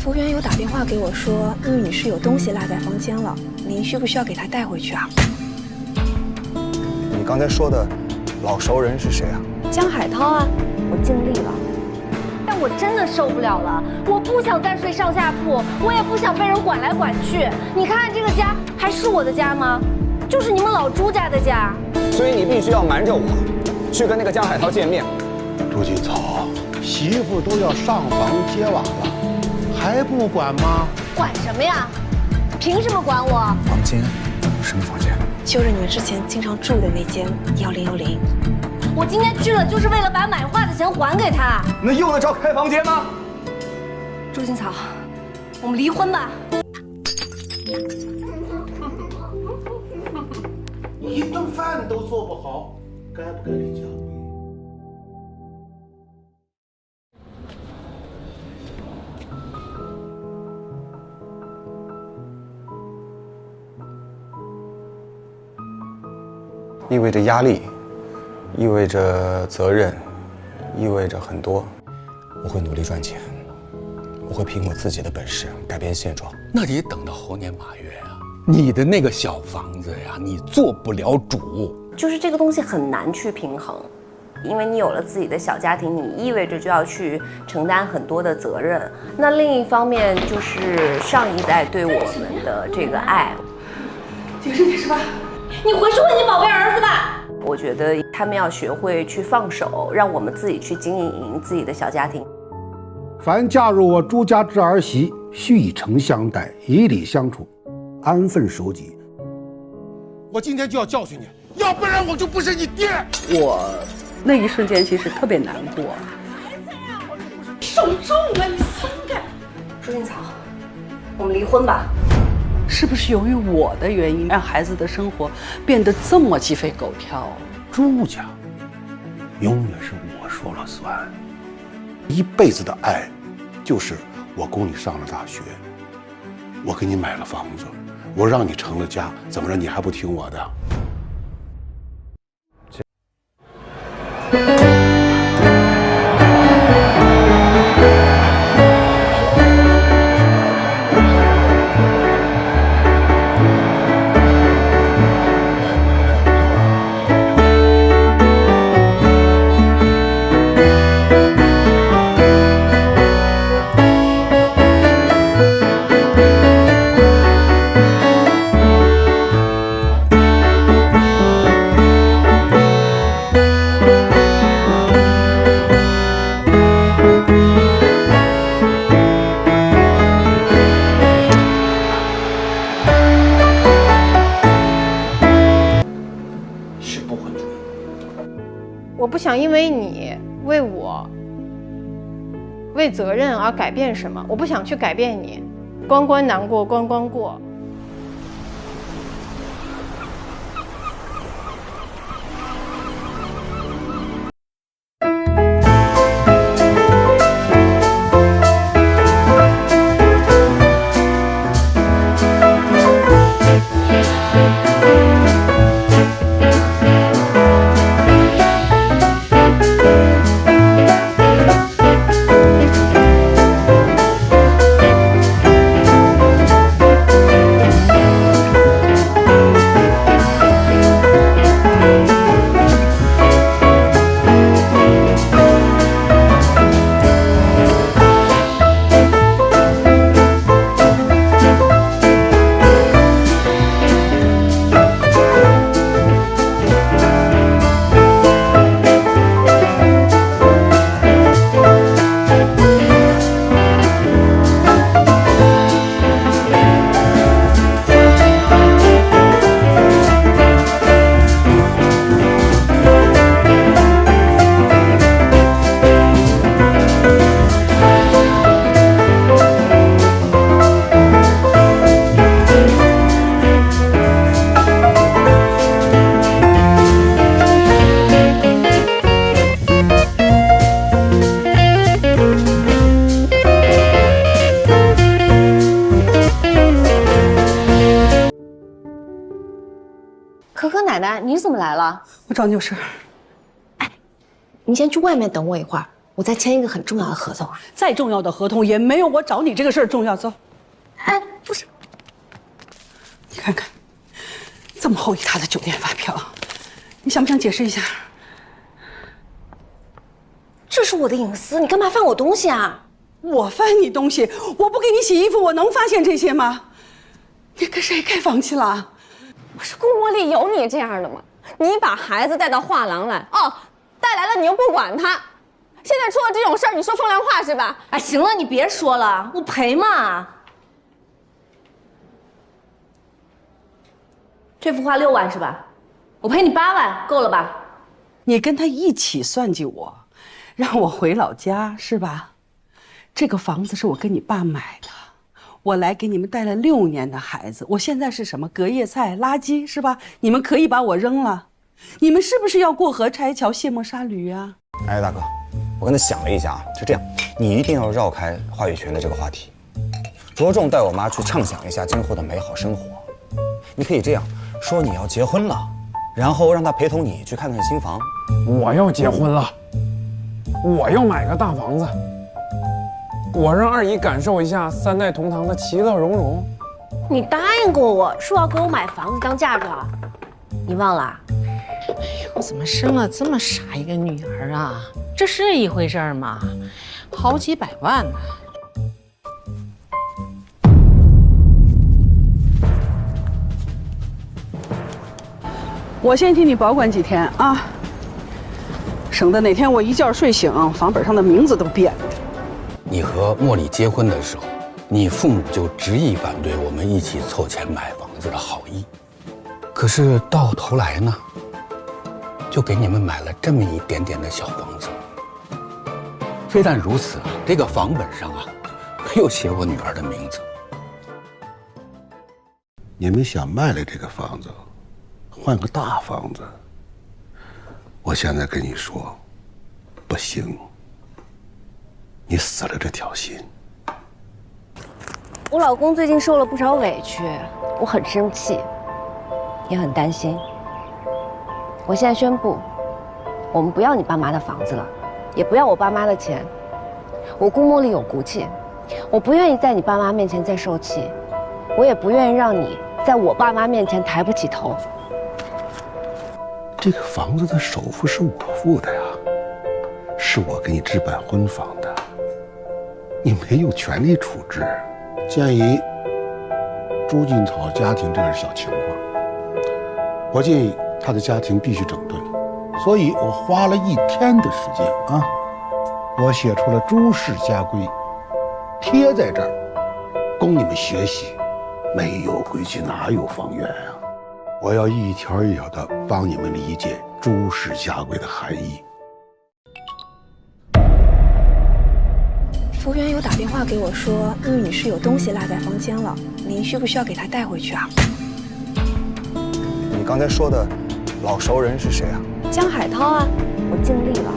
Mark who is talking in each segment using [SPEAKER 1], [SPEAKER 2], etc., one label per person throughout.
[SPEAKER 1] 服务员有打电话给我说，那位女士有东西落在房间了，您需不需要给她带回去啊？
[SPEAKER 2] 你刚才说的老熟人是谁啊？
[SPEAKER 1] 江海涛啊，
[SPEAKER 3] 我尽力了，但我真的受不了了。我不想再睡上下铺，我也不想被人管来管去。你看看这个家还是我的家吗？就是你们老朱家的家。
[SPEAKER 2] 所以你必须要瞒着我，去跟那个江海涛见面。
[SPEAKER 4] 朱锦草，媳妇都要上房揭瓦了，还不管吗？
[SPEAKER 3] 管什么呀？凭什么管我？
[SPEAKER 2] 房间？什么房间？
[SPEAKER 1] 就是你们之前经常住的那间1010。
[SPEAKER 3] 我今天去了，就是为了把买画的钱还给他。
[SPEAKER 2] 那用得着开房间吗？
[SPEAKER 3] 朱锦草，我们离婚吧。
[SPEAKER 4] 一顿饭都做不好，该不该离家？
[SPEAKER 2] 意味着压力，意味着责任，意味着很多。我会努力赚钱，我会凭我自己的本事改变现状。
[SPEAKER 5] 那得等到猴年马月啊！你的那个小房子呀，你做不了主。
[SPEAKER 3] 就是这个东西很难去平衡，因为你有了自己的小家庭，你意味着就要去承担很多的责任。那另一方面就是上一代对我们的这个爱。
[SPEAKER 6] 解释吧。
[SPEAKER 3] 你回去问你宝贝儿子吧。我觉得他们要学会去放手，让我们自己去经营自己的小家庭。
[SPEAKER 4] 凡嫁入我朱家之儿媳，须以诚相待，以礼相处，安分守己。我今天就要教训你，要不然我就不是你爹。
[SPEAKER 6] 我那一瞬间其实特别难过。
[SPEAKER 7] 手重了，你松开。
[SPEAKER 3] 朱锦草，我们离婚吧。
[SPEAKER 6] 是不是由于我的原因，让孩子的生活变得这么鸡飞狗跳？
[SPEAKER 4] 朱家永远是我说了算，一辈子的爱，就是我供你上了大学，我给你买了房子，我让你成了家，怎么着你还不听我的？
[SPEAKER 8] 我不想因为你为我为责任而改变什么，我不想去改变你，关关难过关关过。
[SPEAKER 3] 可可奶奶，你怎么来了？
[SPEAKER 6] 我找你有事。
[SPEAKER 1] 您先去外面等我一会儿，我
[SPEAKER 9] 我再签一个很重要的合同。
[SPEAKER 6] 再重要的合同也没有我找你这个事儿重要。走。
[SPEAKER 9] 哎，不是，
[SPEAKER 6] 你看看，这么厚一沓的酒店发票，你想不想解释一下？
[SPEAKER 9] 这是我的隐私，你干嘛翻我东西啊？
[SPEAKER 6] 我翻你东西，我不给你洗衣服，我能发现这些吗？你跟谁开房去了？
[SPEAKER 8] 不是，顾茉莉有你这样的吗？你把孩子带到画廊来，哦，带来了你又不管他，现在出了这种事儿，你说风凉话是吧？
[SPEAKER 3] 哎，行了，你别说了，我赔嘛。这幅画6万是吧？我赔你8万，够了吧？
[SPEAKER 6] 你跟他一起算计我，让我回老家是吧？这个房子是我跟你爸买的，我来给你们带了6年的孩子，我现在是什么隔夜菜、垃圾是吧？你们可以把我扔了，你们是不是要过河拆桥、卸磨杀驴啊？
[SPEAKER 2] 哎，大哥，我跟他想了一下啊，就这样，你一定要绕开话语权的这个话题，着重带我妈去畅想一下今后的美好生活。你可以这样说，你要结婚了，然后让她陪同你去看看新房。
[SPEAKER 10] 我要结婚了，我要买个大房子，我让二姨感受一下3代同堂的其乐融融。
[SPEAKER 3] 你答应过我说要给我买房子当嫁妆，你忘了？
[SPEAKER 9] 哎呦，怎么生了这么傻一个女儿啊？这是一回事吗？好几百万呢。
[SPEAKER 6] 我先替你保管几天啊，省得哪天我一觉睡醒，房本上的名字都变了。
[SPEAKER 5] 你和茉莉结婚的时候，你父母就执意反对我们一起凑钱买房子的好意，可是到头来呢，就给你们买了这么一点点的小房子。非但如此，这个房本上啊，没有写我女儿的名字。
[SPEAKER 4] 你们想卖了这个房子，换个大房子，我现在跟你说，不行。你死了这条心。
[SPEAKER 3] 我老公最近受了不少委屈，我很生气，也很担心。我现在宣布，我们不要你爸妈的房子了，也不要我爸妈的钱。我姑茉莉有骨气，我不愿意在你爸妈面前再受气，我也不愿意让你在我爸妈面前抬不起头。
[SPEAKER 4] 这个房子的首付是我付的呀，是我给你置办婚房的，你没有权利处置。鉴于朱金草家庭这个小情况，我建议他的家庭必须整顿，所以我花了1天的时间啊，我写出了朱氏家规，贴在这儿，供你们学习。没有规矩哪有方圆啊？我要一条一条的帮你们理解朱氏家规的含义。
[SPEAKER 1] 服务员有打电话给我说，陆女士有东西落在房间了，您需不需要给她带回去啊？
[SPEAKER 2] 你刚才说的老熟人是谁啊？
[SPEAKER 3] 江海涛啊，我尽力了，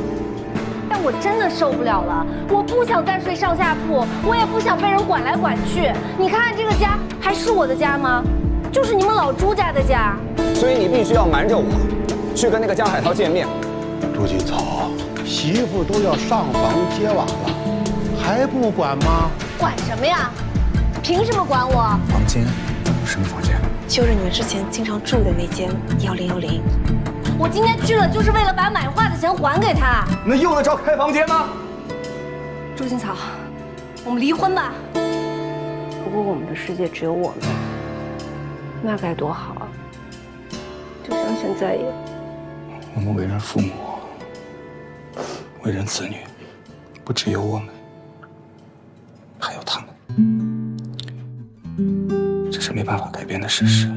[SPEAKER 3] 但我真的受不了了，我不想再睡上下铺，我也不想被人管来管去。你看看这个家还是我的家吗？就是你们老朱家的家。
[SPEAKER 2] 所以你必须要瞒着我，去跟那个江海涛见面。
[SPEAKER 4] 朱金草，媳妇都要上房揭瓦了，还不管吗？
[SPEAKER 3] 管什么呀？凭什么管我？
[SPEAKER 2] 房间？什么房间？
[SPEAKER 1] 就是你们之前经常住的那间1010。
[SPEAKER 3] 我今天去了，就是为了把买画的钱还给他。
[SPEAKER 2] 那用得着开房间吗？
[SPEAKER 3] 朱金草，我们离婚吧。如果我们的世界只有我们，那该多好啊！就像现在一样。
[SPEAKER 2] 我们为人父母，为人子女，不只有我们，还有他们，这是没办法改变的事实。